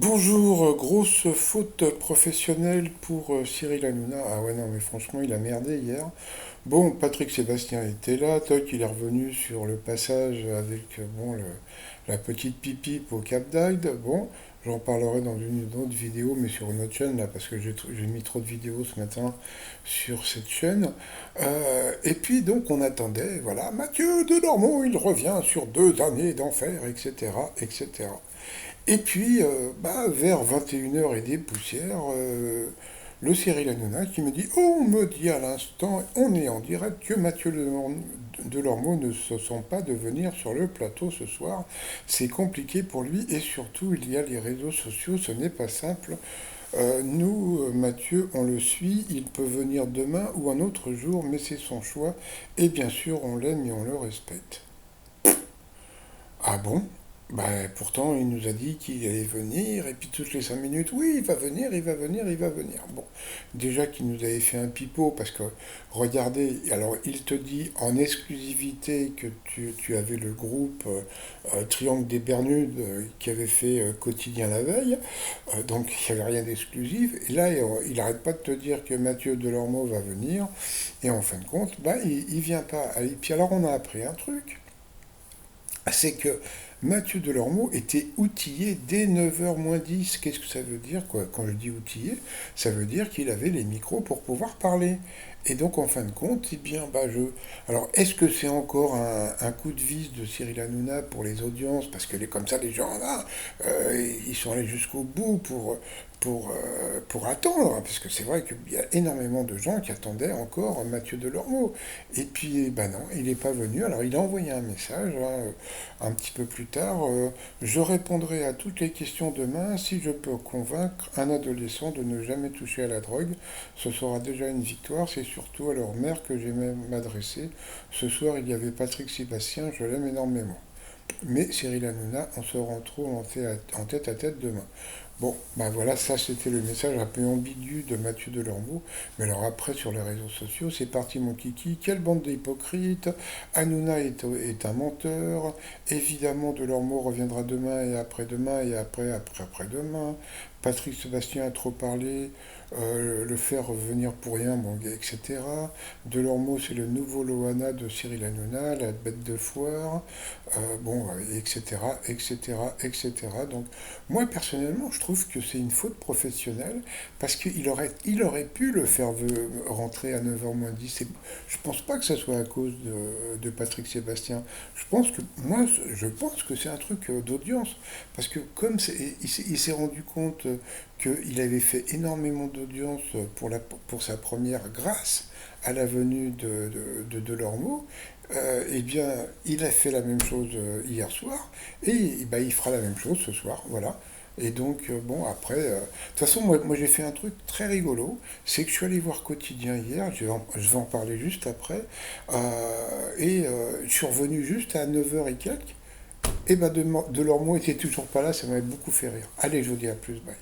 Bonjour, grosse faute professionnelle pour Cyril Hanouna. Ah ouais, non, mais franchement, il a merdé hier. Bon, Patrick Sébastien était là, toc, il est revenu sur le passage avec la petite pipipe au Cap d'Agde. Bon, j'en parlerai dans une autre vidéo, mais sur une autre chaîne, là, parce que j'ai mis trop de vidéos ce matin sur cette chaîne. Et puis, donc, on attendait, voilà, Mathieu Delormeau, il revient sur 2 années d'enfer, etc., etc. Et puis, vers 21 h et des poussières, le Cyril Hanouna qui me dit: Oh, on me dit à l'instant, on est en direct, que Mathieu Delormeau ne se sent pas de venir sur le plateau ce soir. C'est compliqué pour lui et surtout, il y a les réseaux sociaux, ce n'est pas simple. Nous, Mathieu, on le suit, il peut venir demain ou un autre jour, mais c'est son choix. Et bien sûr, on l'aime et on le respecte. Ah bon? Pourtant, il nous a dit qu'il allait venir, et puis toutes les 5 minutes, oui, il va venir, il va venir, il va venir. Bon, déjà qu'il nous avait fait un pipeau, parce que, regardez, alors il te dit en exclusivité que tu avais le groupe Triangle des Bermudes qui avait fait Quotidien la veille, donc il n'y avait rien d'exclusif, et là, il n'arrête pas de te dire que Mathieu Delormeau va venir, et en fin de compte, il vient pas. Et puis alors, on a appris un truc, c'est que Mathieu Delormeau était outillé dès 9 h moins 10. Qu'est-ce que ça veut dire, quoi? Quand je dis outillé, ça veut dire qu'il avait les micros pour pouvoir parler. Et donc, en fin de compte, eh bien, Alors, est-ce que c'est encore un coup de vis de Cyril Hanouna pour les audiences? Parce que comme ça, les gens, là, ils sont allés jusqu'au bout pour attendre. Parce que c'est vrai qu'il y a énormément de gens qui attendaient encore Mathieu Delormeau. Et puis, non, il n'est pas venu. Alors, il a envoyé un message, hein, un petit peu plus tard. Je répondrai à toutes les questions demain. Si je peux convaincre un adolescent de ne jamais toucher à la drogue, ce sera déjà une victoire. C'est surtout à leur mère que j'aimais m'adresser. Ce soir, il y avait Patrick Sébastien, je l'aime énormément. Mais Cyril Hanouna, on se retrouve en tête à tête demain. Bon, voilà, ça c'était le message un peu ambigu de Mathieu Delormeau. Mais alors après, sur les réseaux sociaux, c'est parti mon kiki. Quelle bande d'hypocrites! Hanouna est un menteur. Évidemment, Delormeau reviendra demain et après-demain et après-demain. Patrick Sébastien a trop parlé. Le faire revenir pour rien, bon, etc. Delormeau, c'est le nouveau Loana de Cyril Hanouna, la bête de foire, etc., etc., etc. Donc, moi, personnellement, je trouve que c'est une faute professionnelle parce qu'il aurait pu le faire rentrer à 9 h moins 10. Je pense pas que ça soit à cause de Patrick Sébastien. Je pense que c'est un truc d'audience. Parce que comme il s'est rendu compte qu'il avait fait énormément d'audience pour sa première grâce à la venue de Delormeau, eh bien, il a fait la même chose hier soir et il fera la même chose ce soir, voilà. Et donc, après, de toute façon, moi j'ai fait un truc très rigolo, c'est que je suis allé voir Quotidien hier, je vais en parler juste après, je suis revenu juste à 9 h et quelques, et Delormeau était toujours pas là, ça m'avait beaucoup fait rire. Allez, je vous dis à plus, bye.